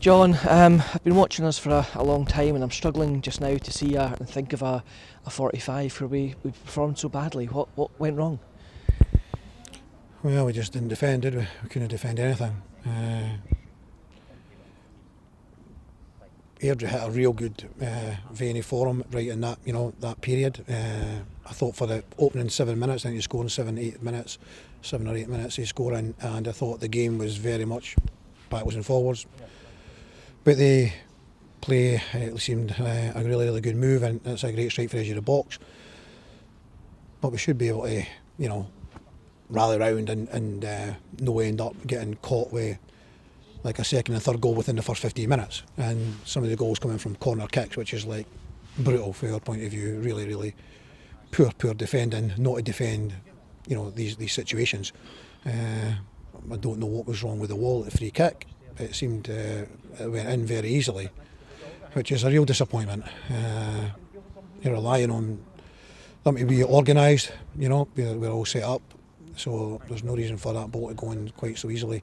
John, I've been watching us for a long time and I'm struggling just now to see and think of a 45 where we performed so badly. What went wrong? Well, we just didn't defend, did we? We couldn't defend anything. Airdrie hit a real good veiny for him right in that that period. I thought for the opening 7 minutes, I think he scored in 7 or 8 minutes he's scoring, and I thought the game was very much backwards and forwards. But they play, it seemed a really good move, and it's a great strike for the edge of the box. But we should be able to, rally round and no end up getting caught with like a second and third goal within the first 15 minutes. And some of the goals coming from corner kicks, which is like brutal from your point of view. Really poor defending, not to defend, these situations. I don't know what was wrong with the wall at the free kick. It seemed it went in very easily, which is a real disappointment. You're relying on them to be organised, we're all set up, so there's no reason for that ball to go in quite so easily.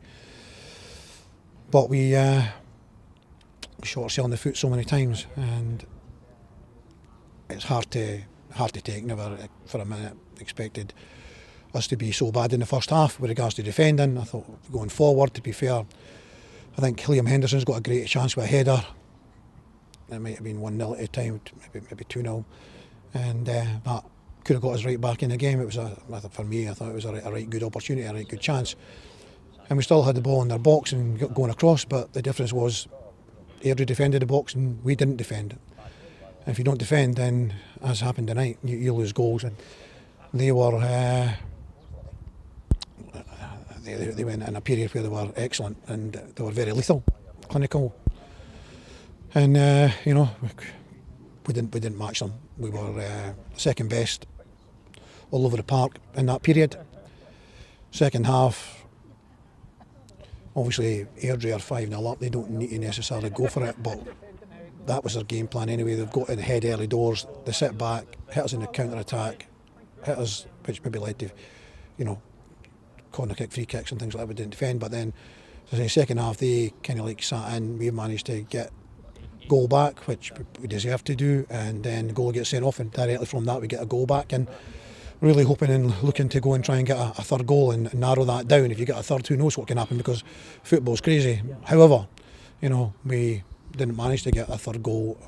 But we shot ourselves in the foot so many times, and it's hard to take. Never for a minute expected us to be so bad in the first half with regards to defending. I thought going forward, to be fair, I think Liam Henderson's got a great chance with a header. It might have been 1-0 at the time, maybe 2-0, and that could have got us right back in the game. It was for me, I thought it was a right good opportunity, a right good chance. And we still had the ball in their box and going across, but the difference was Airdrie defended the box and we didn't defend. And if you don't defend, then, as happened tonight, you lose goals. And they were they went in a period where they were excellent and they were very lethal, clinical. And we didn't match them. We were second best all over the park in that period. Second half, obviously Airdrie are 5-0 up, they don't need to necessarily go for it, but that was their game plan anyway. They've got in head early doors, they sit back, hit us in the counter-attack, hit us, which maybe led to, corner kick, free kicks and things like that. We didn't defend, but then, as I say, second half they kind of like sat in, we managed to get goal back, which we deserve to do, and then the goal gets sent off and directly from that we get a goal back, and really hoping and looking to go and try and get a third goal and narrow that down. If you get a third, who knows what can happen, because football's crazy. However, we didn't manage to get a third goal.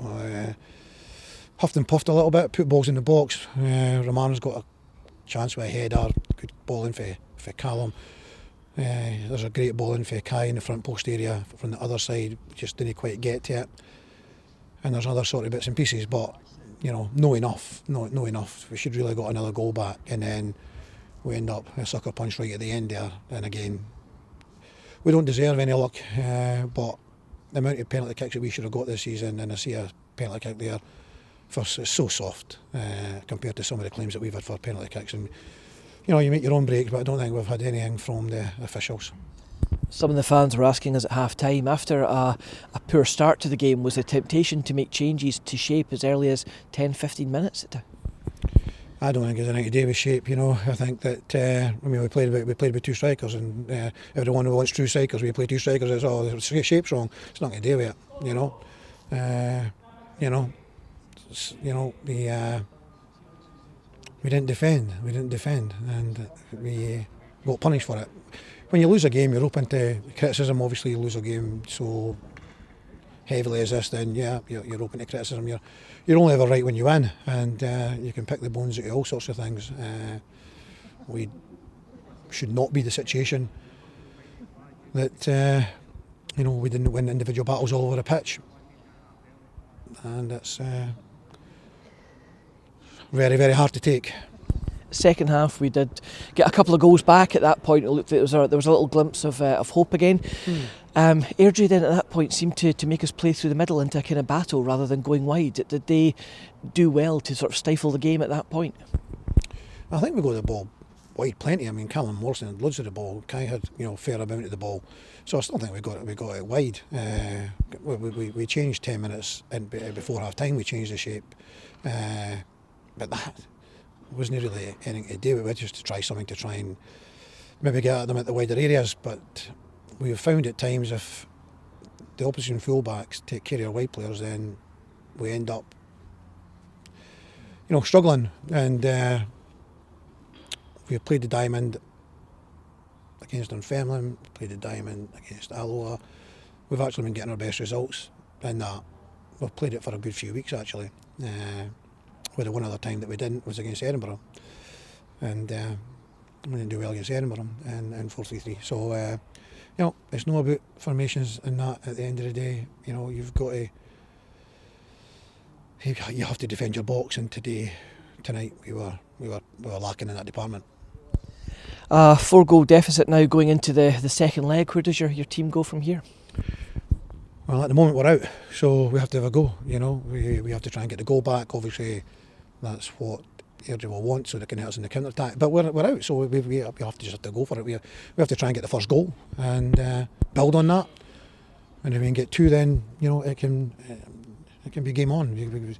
Huffed and puffed a little bit, put balls in the box. Romano's got a chance with a header, good ball in for Callum. There's a great ball in for Kai in the front post area from the other side, just didn't quite get to it. And there's other sort of bits and pieces, but no enough. We should really got another goal back, and then we end up a sucker punch right at the end there. And again, we don't deserve any luck, but the amount of penalty kicks that we should have got this season, and I see a penalty kick there, it's so soft compared to some of the claims that we've had for penalty kicks. And you make your own breaks, but I don't think we've had anything from the officials. Some of the fans were asking us at half-time, after a poor start to the game, was the temptation to make changes to shape as early as 10-15 minutes? I don't think there's anything to do with shape. I think that we played with two strikers, and everyone who wants two strikers, we play two strikers. It's the shape's wrong. It's nothing to do with it. We didn't defend, and we got punished for it. When you lose a game, you're open to criticism. Obviously, you lose a game so heavily as this, then you're open to criticism. You're only ever right when you win, and you can pick the bones out of all sorts of things. We should not be the situation that we didn't win individual battles all over the pitch, and it's very hard to take. Second half, we did get a couple of goals back. At that point, it looked there was a little glimpse of hope again. Airdrie then at that point seemed to make us play through the middle into a kind of battle rather than going wide. Did they do well to sort of stifle the game at that point? I think we got the ball wide plenty. I mean, Callum Morrison had loads of the ball. Kai had fair amount of the ball. So I still think we got it wide. We changed 10 minutes before half time. We changed the shape, but that wasn't really anything to do with it, just to try something to try and maybe get at them at the wider areas. But we've found at times if the opposition fullbacks take care of our wide players, then we end up, struggling. And we played the diamond against Dunfermline, played the diamond against Alloa. We've actually been getting our best results in that. We've played it for a good few weeks actually. Where the one other time that we didn't was against Edinburgh, and we didn't do well against Edinburgh in 4-3-3. So it's not about formations and that. At the end of the day, you've got to, you have to defend your box, and tonight we were lacking in that department. 4-goal deficit now going into the second leg. Where does your team go from here? Well, at the moment we're out, so we have to have a go. We have to try and get the goal back. Obviously, that's what Airdrie will want, so they can hit us in the counter attack. But we're out, so we have to just have to go for it. We have to try and get the first goal and build on that. And if we can get 2, then it can be game on.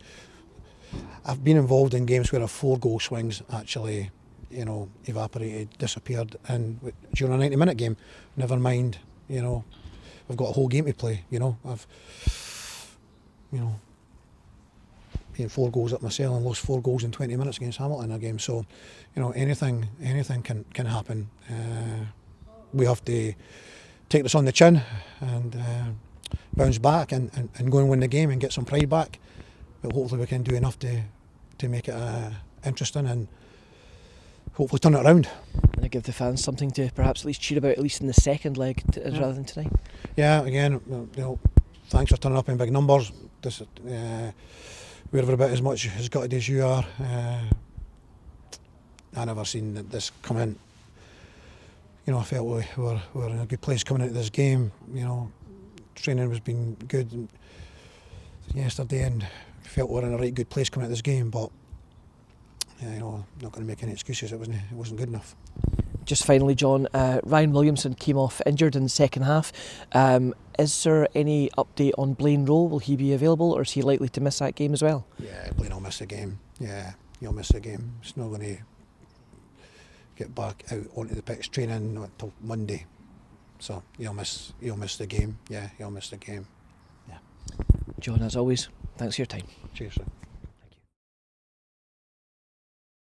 I've been involved in games where a 4-goal swings actually evaporated, disappeared, and during a 90-minute game, never mind. We've got a whole game to play. I've been 4 goals up myself and lost 4 goals in 20 minutes against Hamilton in a game. So, anything can happen. We have to take this on the chin and bounce back and go and win the game and get some pride back. But hopefully we can do enough to make it interesting and hopefully turn it around. And give the fans something to perhaps at least cheer about, at least in the second leg, rather than tonight. Yeah, again, thanks for turning up in big numbers. We're about as much as gutted as you are. I never seen this come in. I felt we were in a good place coming into this game. Training was been good yesterday, and felt we were in a right good place coming into this game. But I'm not going to make any excuses. It wasn't good enough. Just finally, John, Ryan Williamson came off injured in the second half. Is there any update on Blaine Rowe? Will he be available, or is he likely to miss that game as well? Yeah, Blaine will miss the game. Yeah, he'll miss the game. It's not going to get back out onto the pitch training until Monday. So he'll miss the game. Yeah, he'll miss the game. Yeah. John, as always, thanks for your time. Cheers, sir.